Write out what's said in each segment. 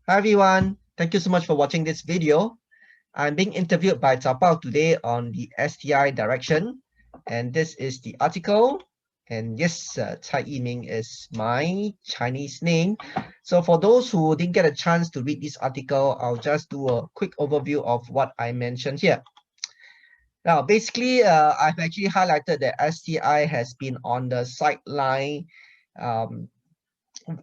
Hi everyone, thank you so much for watching this video. I'm being interviewed by Cao Bao today on the STI direction, and this is the article. And yes, Cai Yiming is my Chinese name. So for those who didn't get a chance to read this article, I'll just do a quick overview of what I mentioned here. Now, basically, I've actually highlighted that STI has been on the sideline um,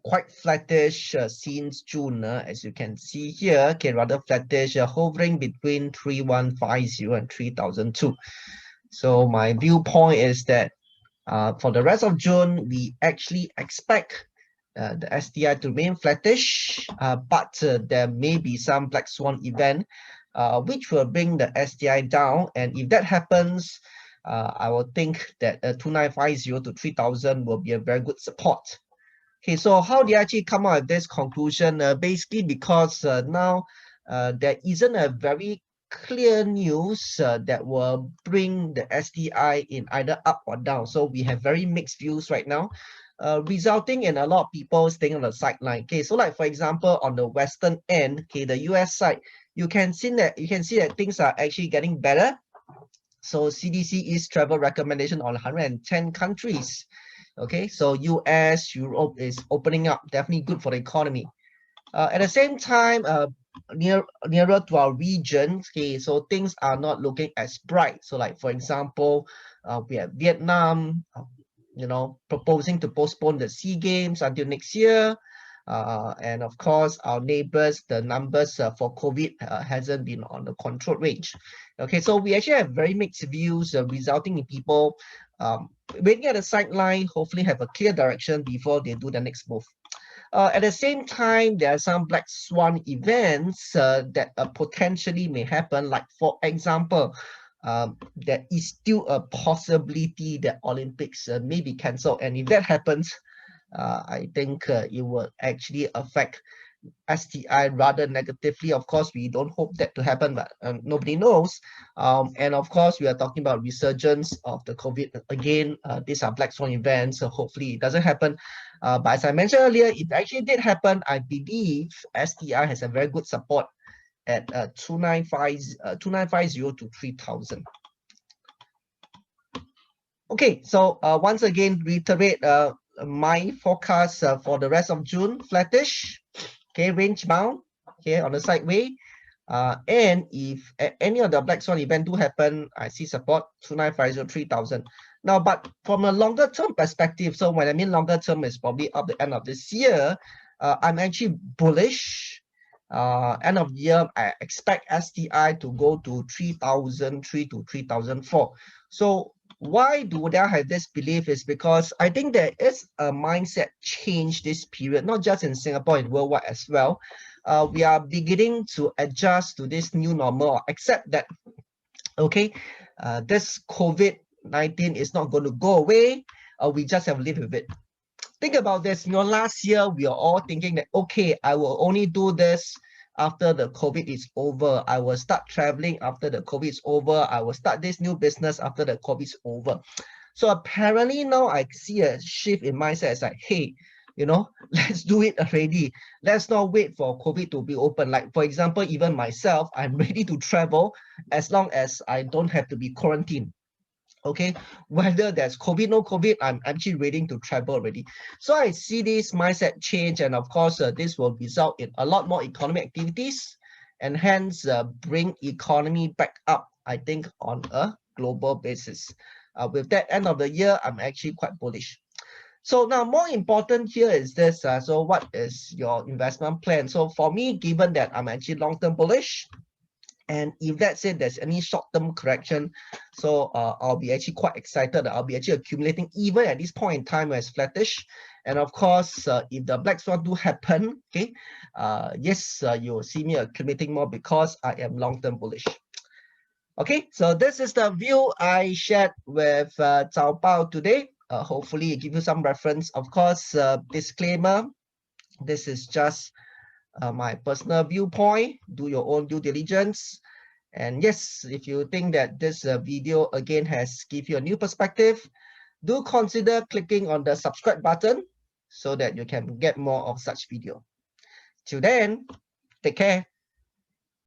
quite flattish since June, as you can see here. Okay, rather flattish, hovering between 3150 and 3002. So my viewpoint is that for the rest of June, we actually expect the STI to remain flattish, but there may be some black swan event which will bring the STI down. And if that happens, I will think that 2950 to 3000 will be a very good support. Okay, so how do you actually come up with this conclusion? Basically, because now there isn't a very clear news that will bring the STI in either up or down. So we have very mixed views right now, resulting in a lot of people staying on the sideline. Okay, so like for example, on the western end, okay, the US side, you can see that things are actually getting better. So CDC is travel recommendation on 110 countries. Okay, so US, Europe is opening up, definitely good for the economy. At the same time, nearer to our region, okay, so things are not looking as bright. So like for example, we have Vietnam, proposing to postpone the SEA Games until next year. And of course, our neighbors, the numbers for COVID hasn't been on the controlled range. Okay, so we actually have very mixed views resulting in people waiting at the sideline, hopefully have a clear direction before they do the next move. At the same time, there are some black swan events that potentially may happen. Like for example, there is still a possibility that Olympics may be cancelled. And if that happens, I think it will actually affect STI rather negatively. Of course, we don't hope that to happen, but nobody knows. And of course, we are talking about resurgence of the COVID again. These are black swan events, so hopefully it doesn't happen. But as I mentioned earlier, if it actually did happen, I believe STI has a very good support at 2950 to 3000. Okay, so once again, reiterate my forecast for the rest of June, flattish, okay, range bound, okay, on the sideway. And if any of the black swan event do happen, I see support 2950 3000. Now, but from a longer term perspective, so when I mean longer term is probably up the end of this year, I'm actually bullish. End of year, I expect STI to go to 3003 to 3004. So why do I have this belief is because I think there is a mindset change this period, not just in Singapore, and worldwide as well. We are beginning to adjust to this new normal, or accept that, okay, this COVID-19 is not going to go away. We just have to live with it. Think about this. Last year, we are all thinking that, okay, I will only do this after the COVID is over. I will start traveling after the COVID is over. I will start this new business after the COVID is over. So apparently now I see a shift in mindset. It's like, hey, let's do it already. Let's not wait for COVID to be open. Like, for example, even myself, I'm ready to travel as long as I don't have to be quarantined. Okay, whether there's COVID, no COVID, I'm actually ready to travel already. So I see this mindset change, and of course, this will result in a lot more economic activities, and hence bring economy back up, I think, on a global basis. With that end of the year, I'm actually quite bullish. So now, more important here is this. So what is your investment plan? So for me, given that I'm actually long-term bullish, and if let's say there's any short-term correction, so I'll be actually quite excited that I'll be actually accumulating even at this point in time where it's flattish. And of course, if the black swan do happen, okay, yes, you will see me accumulating more because I am long-term bullish. Okay, so this is the view I shared with Cao Bao today. Hopefully, it gives you some reference. Of course, disclaimer, this is just my personal viewpoint. Do your own due diligence. And yes, if you think that this video again has give you a new perspective, do consider clicking on the subscribe button so that you can get more of such video. Till then, Take care.